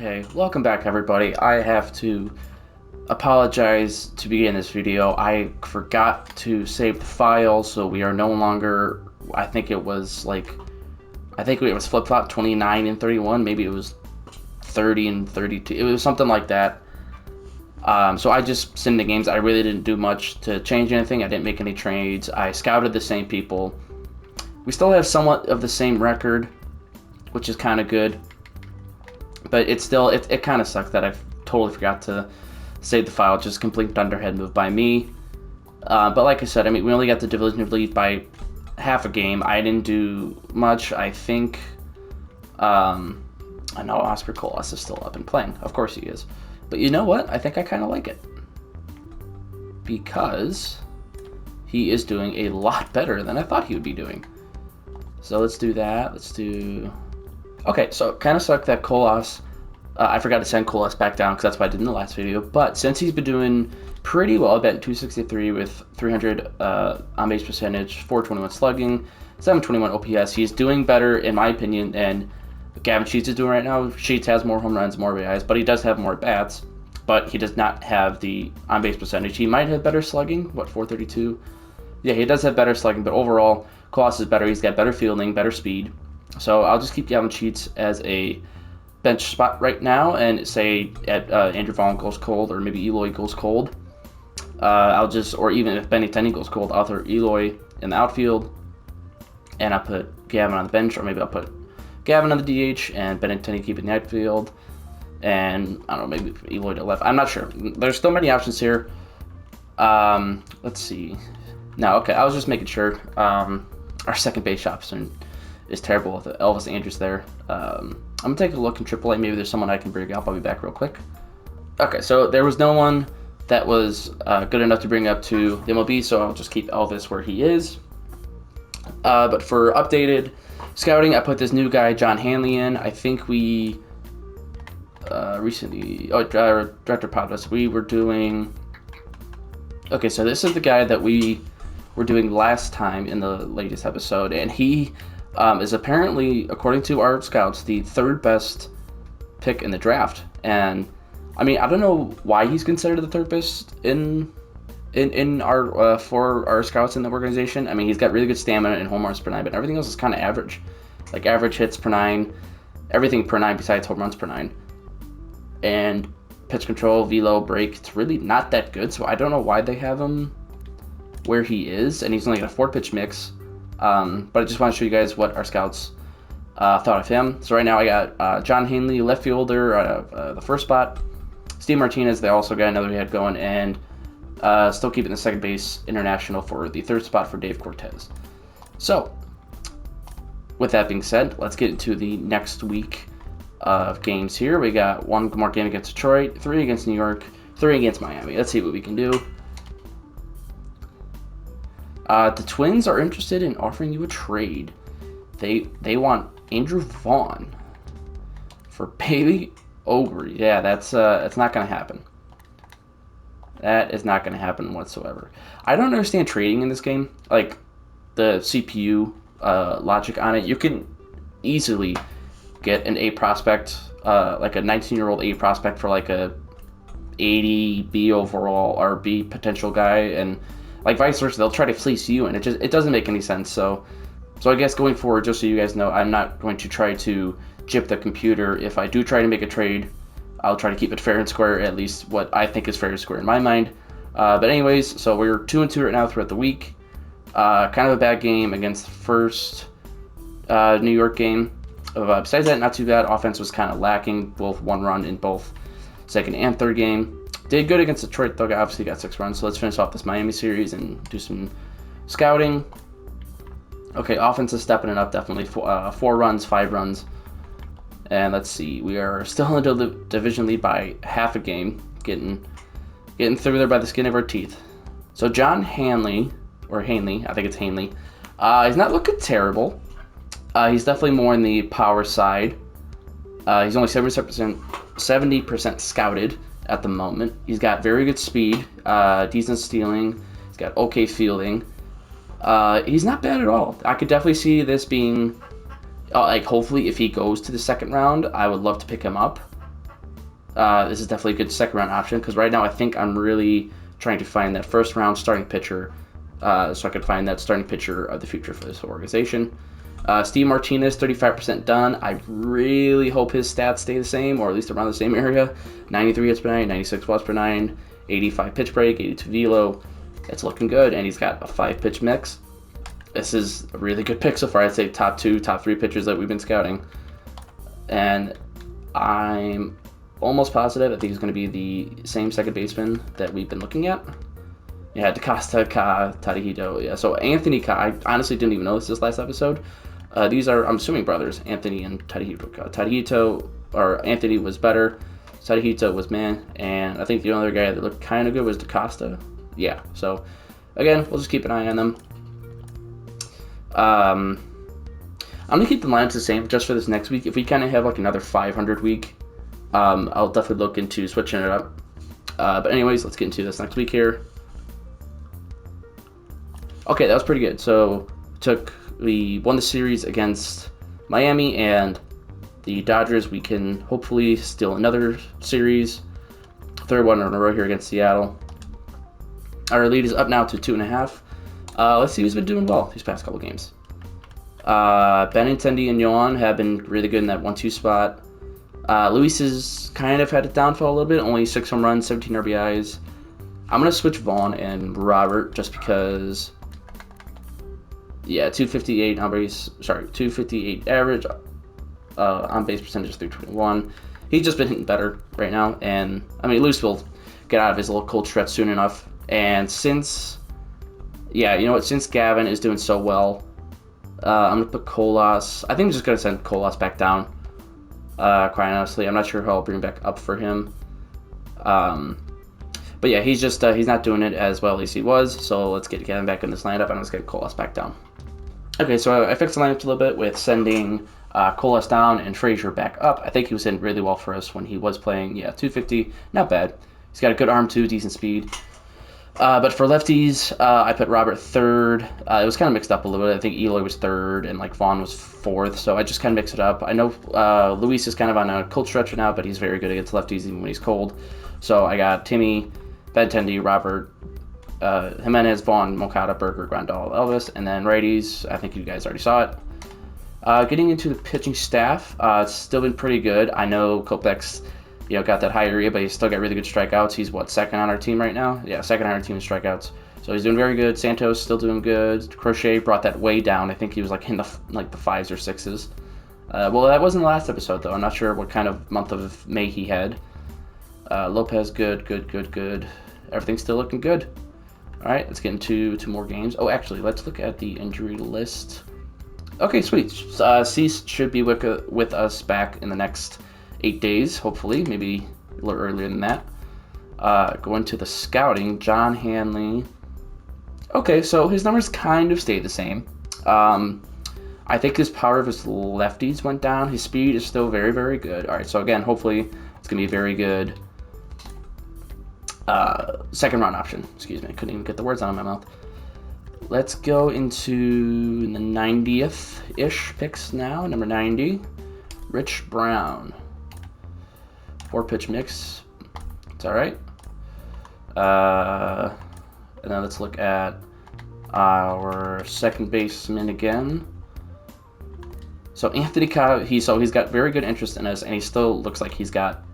Okay, welcome back everybody. I have to apologize to begin this video. I forgot to save the file, so we are no longer, I think it was flip-flop 29 and 31, maybe it was 30 and 32, it was something like that. So I just simmed the games. I really didn't do much to change anything. I didn't make any trades. I scouted the same people. We still have somewhat of the same record, which is kind of good. But it kind of sucks that I totally forgot to save the file. Just complete dunderhead move by me. But like I said, I mean, we only got the division lead by half a game. I didn't do much. I think, I know Oscar Colas is still up and playing. Of course he is. But you know what? I think I kind of like it. Because he is doing a lot better than I thought he would be doing. So let's do that. Okay, so it kind of sucked that Colas, I forgot to send Colas back down because that's what I did in the last video. But since he's been doing pretty well, I bet 263 with 300 on-base percentage, 421 slugging, 721 OPS. He's doing better, in my opinion, than Gavin Sheets is doing right now. Sheets has more home runs, more RBIs, but he does have more bats. But he does not have the on-base percentage. He might have better slugging, 432? Yeah, he does have better slugging, but overall, Colas is better. He's got better fielding, better speed. So I'll just keep Gavin Sheets as a bench spot right now, and say at Andrew Vaughn goes cold, or maybe Eloy goes cold. Or even if Benny Tenney goes cold, I'll throw Eloy in the outfield, and I'll put Gavin on the bench, or maybe I'll put Gavin on the DH and Benny Tenney keep it in the outfield, and I don't know, maybe Eloy to left. I'm not sure. There's still many options here. Let's see. No, okay, I was just making sure. Our second base option is terrible with Elvis Andrus there. I'm gonna take a look in AAA. Maybe there's someone I can bring up. I'll be back real quick. Okay, so there was no one that was good enough to bring up to the MLB, so I'll just keep Elvis where he is. But for updated scouting, I put this new guy, John Hanley, in. I think we recently, Director Podcast, we were doing. Okay, so this is the guy that we were doing last time in the latest episode, and he is apparently, according to our scouts, the third best pick in the draft. And I mean, I don't know why he's considered the third best in our for our scouts in the organization. I mean, he's got really good stamina and home runs per nine, but everything else is kind of average, like average hits per nine, everything per nine besides home runs per nine, and pitch control, velo, break. It's really not that good. So I don't know why they have him where he is, and he's only got a 4-pitch mix. But I just want to show you guys what our scouts thought of him. So right now I got John Hanley, left fielder, the first spot. Steve Martinez, they also got another head going, and still keeping the second base international for the third spot for Dave Cortez. So with that being said, let's get into the next week of games here. We got one more game against Detroit, 3 against New York, 3 against Miami. Let's see what we can do. The Twins are interested in offering you a trade. They want Andrew Vaughn for Bailey Obrey. Yeah, that's not going to happen. That is not going to happen whatsoever. I don't understand trading in this game. Like, the CPU logic on it. You can easily get an A prospect, like a 19-year-old A prospect for like a 80 B overall or B potential guy, and like vice versa, they'll try to fleece you, and it doesn't make any sense. So I guess going forward, just so you guys know, I'm not going to try to gyp the computer. If I do try to make a trade, I'll try to keep it fair and square, at least what I think is fair and square in my mind. But anyways, so we're 2-2 right now throughout the week. Kind of a bad game against the first New York game. Besides that, not too bad. Offense was kind of lacking, both 1 run in both second and third game. Did good against Detroit, though. Obviously got 6 runs. So let's finish off this Miami series and do some scouting. Okay, offense is stepping it up, definitely. 4 runs, 5 runs. And let's see. We are still in the division lead by half a game. Getting through there by the skin of our teeth. So John Hanley, or Hanley, I think it's Hanley. He's not looking terrible. He's definitely more in the power side. He's only 70% scouted at the moment. He's got very good speed, decent stealing. He's got okay fielding. He's not bad at all. I could definitely see this being, hopefully if he goes to the second round, I would love to pick him up. This is definitely a good second round option because right now I think I'm really trying to find that first round starting pitcher, so I could find that starting pitcher of the future for this organization. Steve Martinez, 35% done. I really hope his stats stay the same, or at least around the same area. 93 hits per nine, 96 watts per nine, 85 pitch break, 82 velo. It's looking good, and he's got a 5-pitch mix. This is a really good pick so far. I'd say top 2, top 3 pitchers that we've been scouting. And I'm almost positive I think he's going to be the same second baseman that we've been looking at. Yeah, DaCosta, Ka, Tadahito. Yeah, so Anthony Ka, I honestly didn't even know this last episode. These are, I'm assuming, brothers, Anthony and Tadahito. Tadahito, or Anthony was better. Tadahito was man. And I think the only other guy that looked kind of good was DaCosta. Yeah, so again, we'll just keep an eye on them. I'm going to keep the lineups the same just for this next week. If we kind of have like another 500 week, I'll definitely look into switching it up. But anyways, let's get into this next week here. Okay, that was pretty good. So we won the series against Miami and the Dodgers. We can hopefully steal another series. Third one in a row here against Seattle. Our lead is up now to 2.5. Let's see who's been doing well these past couple games. Benintendi and Yohan have been really good in that 1-2 spot. Luis has kind of had a downfall a little bit. Only 6 home runs, 17 RBIs. I'm going to switch Vaughn and Robert just because... Yeah, 258 on base. Sorry, 258 average. On base percentage 321. He's just been hitting better right now, and I mean, Luis will get out of his little cold stretch soon enough. And since Gavin is doing so well, I'm gonna put Colas. I think I'm just gonna send Colas back down. Quite honestly, I'm not sure who I'll bring back up for him. But yeah, he's not doing it as well as he was. So let's get Gavin back in this lineup, and let's get Colas back down. Okay, so I fixed the lineup a little bit with sending Colas down and Frazier back up. I think he was hitting really well for us when he was playing. Yeah, 250, not bad. He's got a good arm too, decent speed. But for lefties, I put Robert third. It was kind of mixed up a little bit. I think Eloy was third and like Vaughn was fourth, so I just kind of mixed it up. I know Luis is kind of on a cold stretch now, but he's very good against lefties even when he's cold. So I got Timmy, Benintendi, Robert, Jimenez, Vaughn, Moncada, Berger, Grandal, Elvis, and then righties. I think you guys already saw it. Getting into the pitching staff, it's still been pretty good. I know Kopech's got that high area, but he's still got really good strikeouts. He's second on our team right now? Yeah, second on our team in strikeouts. So he's doing very good. Santos still doing good. Crochet brought that way down. I think he was in the 5s or 6s. Well, that wasn't the last episode though. I'm not sure what kind of month of May he had. Lopez, good. Everything's still looking good. All right, let's get into 2 more games. Oh, actually, let's look at the injury list. Okay, sweet. Cease should be with us back in the next 8 days, hopefully, maybe a little earlier than that. Going to the scouting, John Hanley. Okay, so his numbers kind of stay the same. I think his power of his lefties went down. His speed is still very, very good. All right, so again, hopefully it's going to be a very good second round option. Excuse me, I couldn't even get the words out of my mouth. Let's go into the 90th-ish picks now. Number 90, Rich Brown. 4-pitch mix. It's all right. And then let's look at our second baseman again. So Anthony Ka, he's got very good interest in us, and he still looks like he's got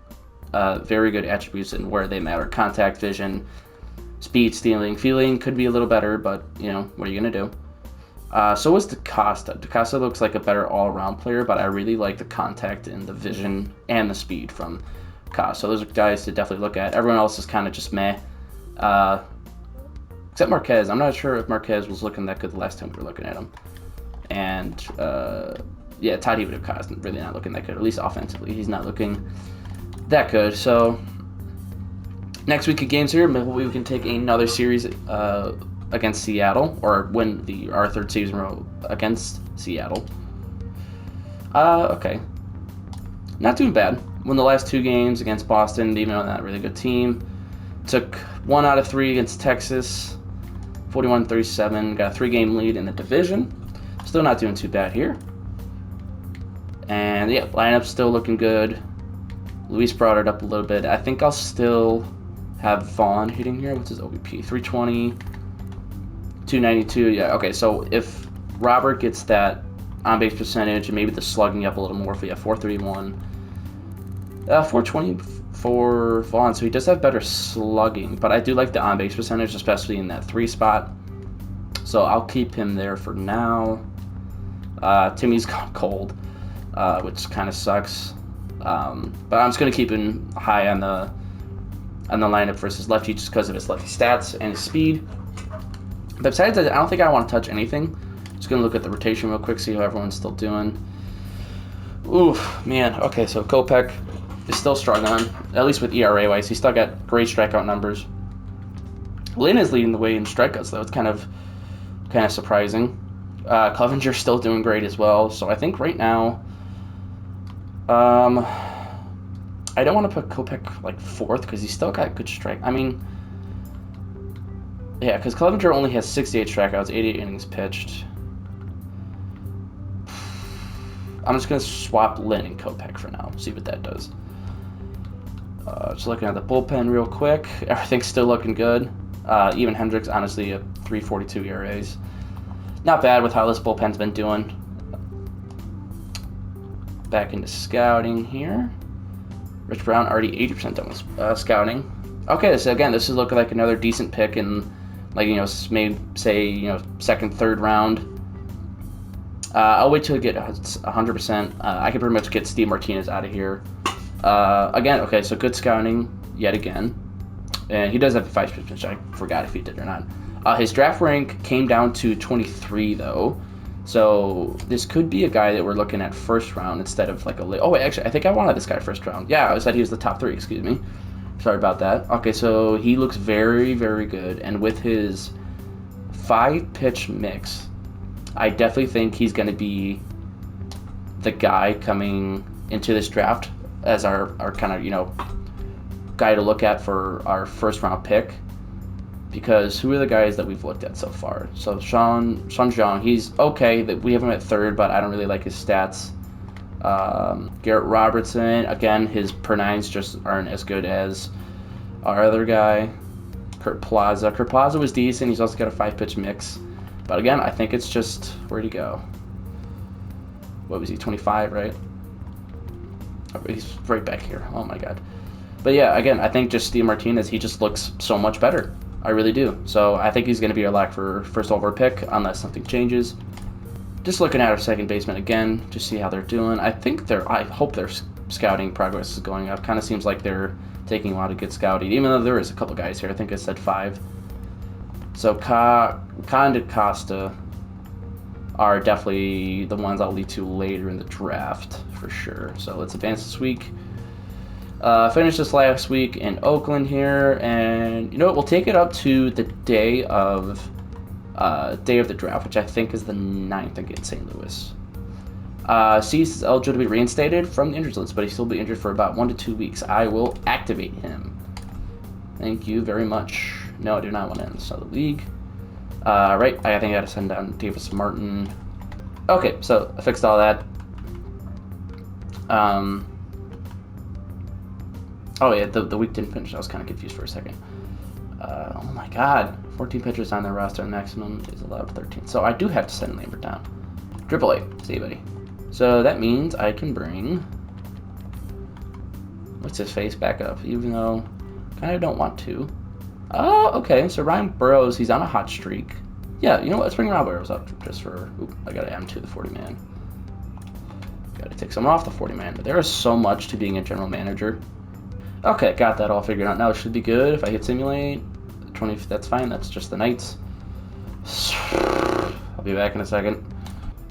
very good attributes in where they matter. Contact, vision, speed, stealing, fielding could be a little better, but what are you gonna do? So is DaCosta. DaCosta looks like a better all-around player, but I really like the contact and the vision and the speed from Ka. So those are guys to definitely look at. Everyone else is kind of just meh. Except Marquez. I'm not sure if Marquez was looking that good the last time we were looking at him. And Todd Ka is really not looking that good. At least offensively, he's not looking that good. So next week of games here, maybe we can take another series against Seattle, or win our third series in a row against Seattle. Okay. Not doing bad. Won the last 2 games against Boston, even though not a really good team. Took 1 out of 3 against Texas, 41-37. Got a 3-game lead in the division. Still not doing too bad here. And yeah, lineup's still looking good. Luis brought it up a little bit. I think I'll still have Vaughn hitting here. What's his OBP? 320, 292. Yeah, okay, so if Robert gets that on-base percentage and maybe the slugging up a little more, if we have 431, 420 for Vaughn, so he does have better slugging, but I do like the on-base percentage, especially in that 3 spot. So I'll keep him there for now. Timmy's gone cold, which kind of sucks. But I'm just gonna keep him high on the lineup versus lefty just because of his lefty stats and his speed. But besides that, I don't think I want to touch anything. Just gonna look at the rotation real quick, see how everyone's still doing. Oof, man. Okay, so Kopech is still struggling, at least with ERA wise. He's still got great strikeout numbers. Lynn is leading the way in strikeouts, though. It's kind of surprising. Clevenger's still doing great as well. So I think right now, I don't want to put Kopech like 4th because he's still got good strike. I mean, yeah, because Clevenger only has 68 strikeouts, 88 innings pitched. I'm just going to swap Lynn and Kopech for now, see what that does. Just looking at the bullpen real quick. Everything's still looking good. Even Hendricks, honestly, at 3.42 ERAs. Not bad with how this bullpen's been doing. Back into scouting here. Rich Brown already 80% done with scouting. Okay, so again, this is looking like another decent pick in, like, you know, maybe say, you know, 2nd, 3rd round. I'll wait till I get 100%. I can pretty much get Steve Martinez out of here. Again, okay, so good scouting yet again. And he does have a 5 pitch, which I forgot if he did or not. His draft rank came down to 23, though. So this could be a guy that we're looking at 1st round instead of like a late. Oh, wait, actually, I think I wanted this guy 1st round. Yeah, I said he was the top 3, excuse me. Sorry about that. Okay, so he looks very, very good. And with his 5-pitch mix, I definitely think he's going to be the guy coming into this draft as our kind of, you know, guy to look at for our 1st round pick. Because who are the guys that we've looked at so far? So Sean Zhang, he's okay. We have him at 3rd, but I don't really like his stats. Garrett Robertson, again, his per nines just aren't as good as our other guy. Kurt Plaza. Kurt Plaza was decent. He's also got a 5-pitch mix. But again, I think it's just, where'd he go? What was he, 25, right? Oh, he's right back here. Oh my God. But yeah, again, I think just Steve Martinez, he just looks so much better. I really do. So I think he's going to be our lock for 1st overall pick unless something changes. Just looking at our 2nd baseman again to see how they're doing. I hope their scouting progress is going up. Kind of seems like they're taking a lot of good scouting, even though there is a couple guys here. I think I said 5. So Ka and DaCosta are definitely the ones I'll lead to later in the draft for sure. So let's advance this week. Finished this last week in Oakland here, and you know what? We'll take it up to the day of the draft, which I think is the 9th against St. Louis. Cease is eligible to be reinstated from the injured list, but he'll still be injured for about 1 to 2 weeks. I will activate him. Thank you very much. No, I do not want to end this other league. Right, I think I got to send down Davis Martin. Okay, so I fixed all that. Oh yeah, the week didn't finish. I was kind of confused for a second. Oh my God, 14 pitchers on their roster. The maximum is allowed 13. So I do have to send Lambert down. AAA, see you, buddy. So that means I can bring what's his face back up, even though I kind of don't want to. Oh, okay. So Ryan Burrows, he's on a hot streak. Yeah, you know what? Let's bring Ryan Burrows up just for. Oop, I gotta add him to the 40-man. Gotta take someone off the 40-man. But there is so much to being a general manager. Okay, got that all figured out. Now it should be good if I hit simulate. 20, that's fine. That's just the Knights. I'll be back in a second.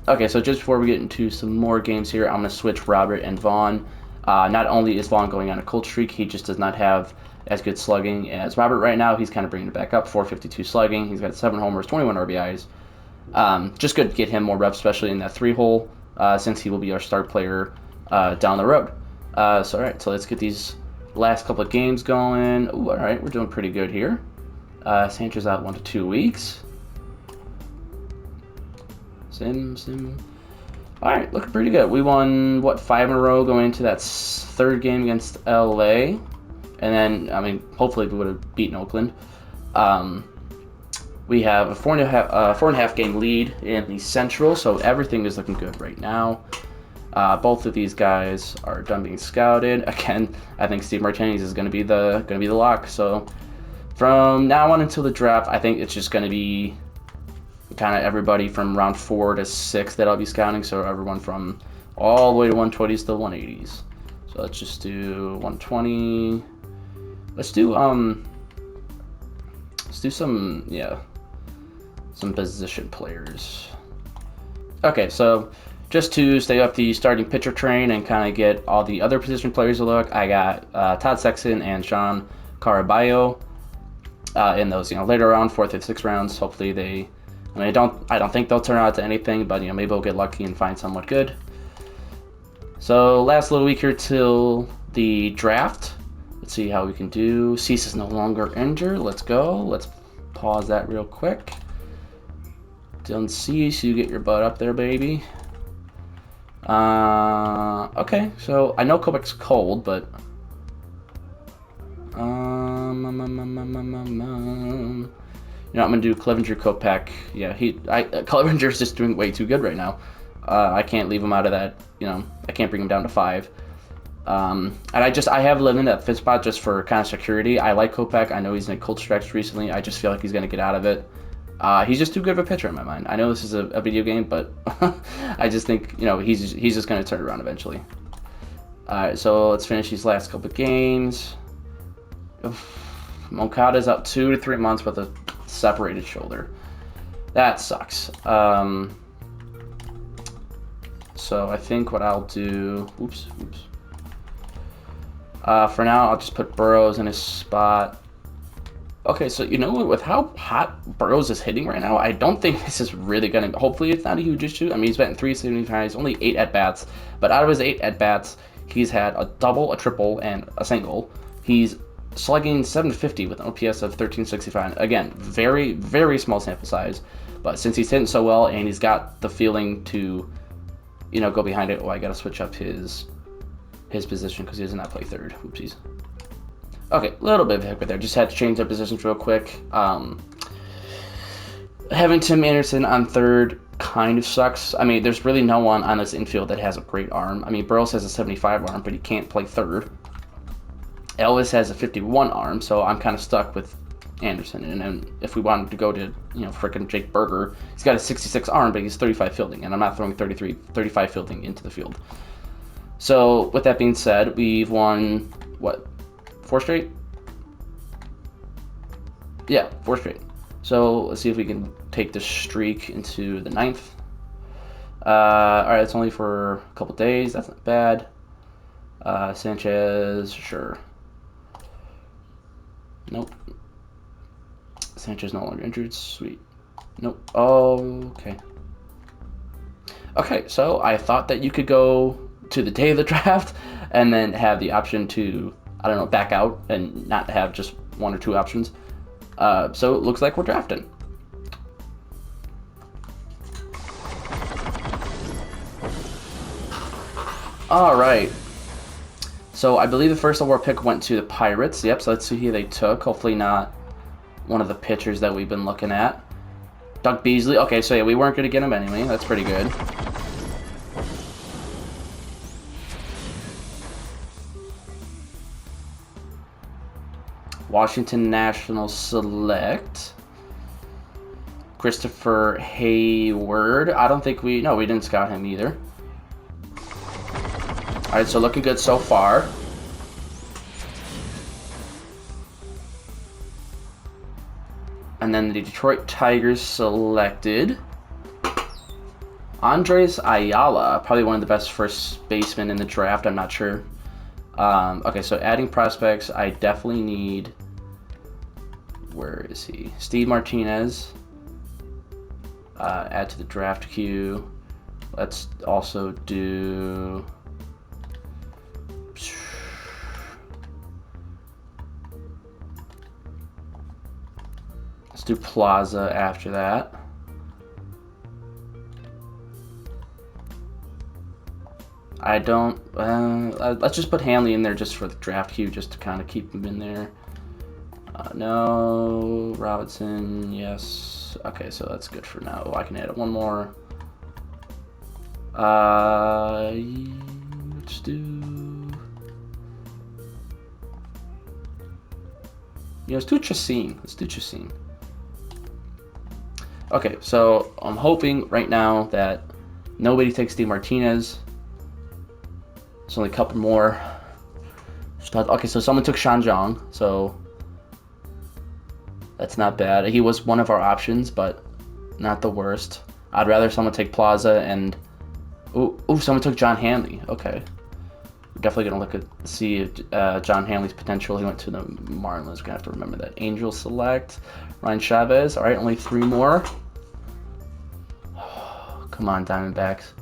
Okay, so just before we get into some more games here, I'm going to switch Robert and Vaughn. Not only is Vaughn going on a cold streak, he just does not have as good slugging as Robert right now. He's kind of bringing it back up, 452 slugging. He's got 7 homers, 21 RBIs. Just good to get him more reps, especially in that 3-hole, since he will be our start player down the road. So, all right, so let's get these last couple of games going. Ooh, all right, we're doing pretty good here. Sanchez out 1 to 2 weeks. Sim. All right, looking pretty good. We won, what, 5 in a row going into that third game against LA. And then, I mean, hopefully we would have beaten Oakland. We have a 4.5 game lead in the Central, so everything is looking good right now. Both of these guys are done being scouted. Again, I think Steve Martinez is going to be the lock. So from now on until the draft, I think it's just going to be kind of everybody from round 4 to 6 that I'll be scouting. So everyone from all the way to 120s to 180s. So let's just do 120. Let's do some position players. Okay, so just to stay up the starting pitcher train and kind of get all the other position players a look, I got Todd Sexton and Sean Caraballo in those later round, 4th and 6th rounds. Hopefully they, I don't think they'll turn out to anything, but maybe we'll get lucky and find someone good. So last little week here till the draft. Let's see how we can do. Cease is no longer injured. Let's go. Let's pause that real quick. Dylan Cease, you get your butt up there, baby. Okay, so I know Kopech's cold, but I'm gonna do Clevenger Kopech. Yeah, Clevenger's just doing way too good right now. I can't leave him out of that. I can't bring him down to 5. And I have lived in that 5th spot just for kind of security. I like Kopech. I know he's in a cold stretch recently. I just feel like he's gonna get out of it. He's just too good of a pitcher in my mind. I know this is a video game, but I just think he's just going to turn it around eventually. All right, so let's finish these last couple of games. Moncada's out 2 to 3 months with a separated shoulder. That sucks. So I think what I'll do. Oops. For now, I'll just put Burrows in his spot. Okay, so with how hot Burrows is hitting right now, I don't think this is really going to... Hopefully it's not a huge issue. I mean, he's batting 375. He's only 8 at-bats. But out of his 8 at-bats, he's had a double, a triple, and a single. He's slugging 750 with an OPS of 1365. Again, very, very small sample size. But since he's hitting so well and he's got the feeling to, go behind it... Oh, I got to switch up his position because he does not play third. Oopsies. Okay, a little bit of a hiccup there. Just had to change their positions real quick. Having Tim Anderson on third kind of sucks. I mean, there's really no one on this infield that has a great arm. I mean, Burrows has a 75 arm, but he can't play third. Elvis has a 51 arm, so I'm kind of stuck with Anderson. And then if we wanted to go to, frickin' Jake Berger, he's got a 66 arm, but he's 35 fielding, and I'm not throwing 35 fielding into the field. So with that being said, we've won, what, 4 straight? Yeah, 4 straight. So let's see if we can take this streak into the 9th. Alright, it's only for a couple days. That's not bad. Sanchez, sure. Nope. Sanchez no longer injured. Sweet. Nope. Oh, okay. Okay, so I thought that you could go to the day of the draft and then have the option to, back out and not have just 1 or 2 options. So it looks like we're drafting. All right. So I believe the first overall pick went to the Pirates. Yep, so let's see who they took. Hopefully not one of the pitchers that we've been looking at. Doug Beasley. Okay, so yeah, we weren't going to get him anyway. That's pretty good. Washington Nationals select Christopher Hayward. I don't think we didn't scout him either. All right, so looking good so far. And then the Detroit Tigers selected Andres Ayala, probably one of the best first basemen in the draft. I'm not sure. Okay, so adding prospects, I definitely need... Where is he? Steve Martinez. Add to the draft queue. Let's also do... Let's do Plaza after that. I don't. Let's just put Hanley in there just for the draft queue, just to kind of keep him in there. No, Robinson, yes. Okay, so that's good for now. I can add one more. Let's do. Yeah, let's do Chassin. Let's do Chassin. Okay, so I'm hoping right now that nobody takes Steve Martinez. There's only a couple more. Okay, so someone took Shan Zhang, so that's not bad. He was one of our options, but not the worst. I'd rather someone take Plaza and... Ooh, someone took John Hanley. Okay. We're definitely going to see John Hanley's potential. He went to the Marlins. We're going to have to remember that. Angel select. Ryan Chavez. All right, only 3 more. Come on, Diamondbacks.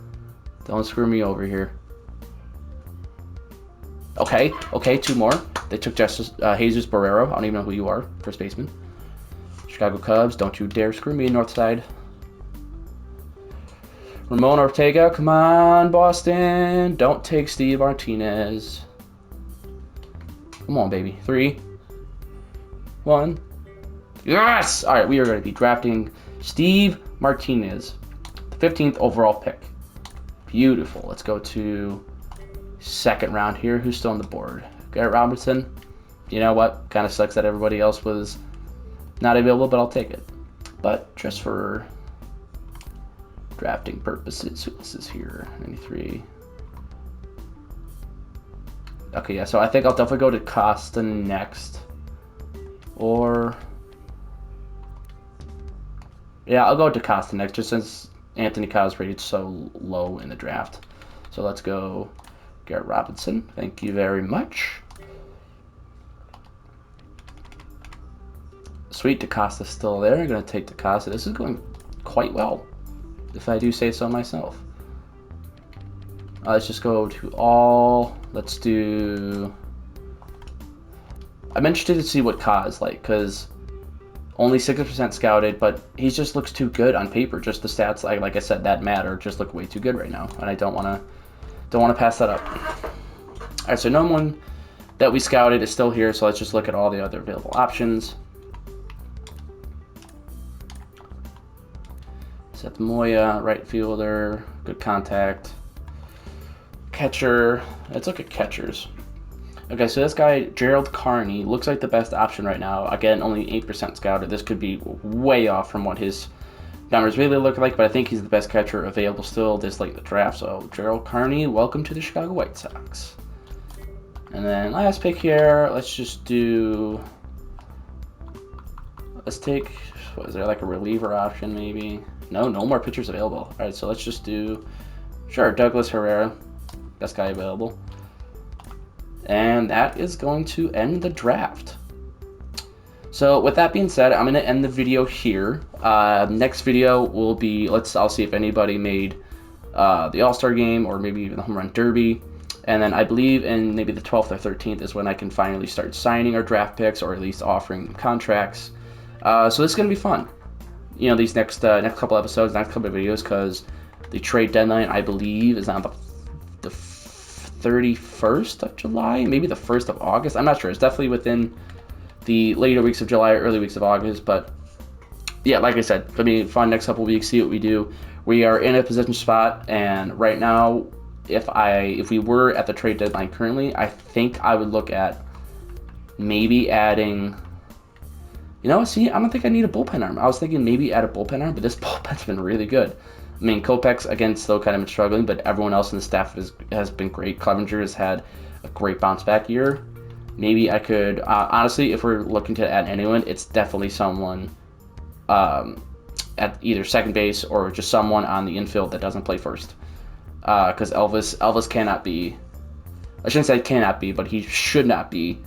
Don't screw me over here. Okay, 2 more. They took Jesus Barrero. I don't even know who you are, first baseman. Chicago Cubs, don't you dare screw me, Northside. Ramon Ortega, come on, Boston. Don't take Steve Martinez. Come on, baby. 3, 1. Yes! All right, we are going to be drafting Steve Martinez, the 15th overall pick. Beautiful. Let's go to second round here. Who's still on the board? Garrett Robertson. You know what? Kind of sucks that everybody else was not available, but I'll take it. But just for drafting purposes, who else is here? 93. Okay, yeah, so I think I'll definitely go to Costa next. Or... yeah, I'll go to Costa next, just since Anthony Kyle rated so low in the draft. So let's go Garrett Robinson. Thank you very much. Sweet, DaCosta's still there. I'm going to take DaCosta. This is going quite well, if I do say so myself. Let's just go to all. Let's do... I'm interested to see what Ka is like, because only 60% scouted, but he just looks too good on paper. Just the stats, like I said, that matter, just look way too good right now, and I don't want to pass that up. All right, so no one that we scouted is still here, so let's just look at all the other available options. Seth Moya, right fielder, good contact. Catcher, let's look at catchers. Okay, so this guy, Gerald Carney, looks like the best option right now. Again, only 8% scouted. This could be way off from what his numbers really look like, but I think he's the best catcher available still this late in the draft. So, Gerald Carney, welcome to the Chicago White Sox. And then last pick here, let's just do... let's take... what, is there like a reliever option maybe? No more pitchers available. All right, so let's just do... sure, Douglas Herrera, best guy available. And that is going to end the draft. So with that being said, I'm going to end the video here. Next video will be, I'll see if anybody made the All-Star game or maybe even the Home Run Derby. And then I believe in maybe the 12th or 13th is when I can finally start signing our draft picks, or at least offering them contracts. So this is going to be fun. You know, these next couple episodes, next couple of videos, because the trade deadline, I believe, is on the 31st of July, maybe the 1st of August. I'm not sure. It's definitely within the later weeks of July or early weeks of August. But yeah, like I said, it's going to be fun next couple of weeks, see what we do. We are in a position spot, and right now, if we were at the trade deadline currently, I think I would look at maybe adding... you know, see, I don't think I need a bullpen arm. I was thinking maybe add a bullpen arm, but this bullpen's been really good. I mean, Kopech's, again, still kind of struggling, but everyone else in the staff has been great. Clevenger has had a great bounce-back year. Maybe I could, honestly, if we're looking to add anyone, it's definitely someone at either second base or just someone on the infield that doesn't play first. Because Elvis cannot be, I shouldn't say cannot be, but he should not be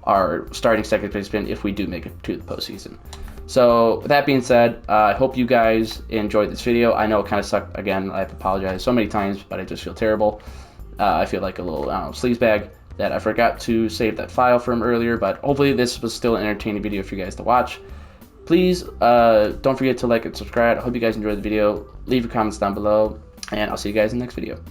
our starting second baseman if we do make it to the postseason. So with that being said, I hope you guys enjoyed this video. I know it kind of sucked. Again, I have to apologize so many times, but I just feel terrible. I feel like a little, sleazebag that I forgot to save that file from earlier, but hopefully this was still an entertaining video for you guys to watch. Please don't forget to like and subscribe. I hope you guys enjoyed the video. Leave your comments down below, and I'll see you guys in the next video.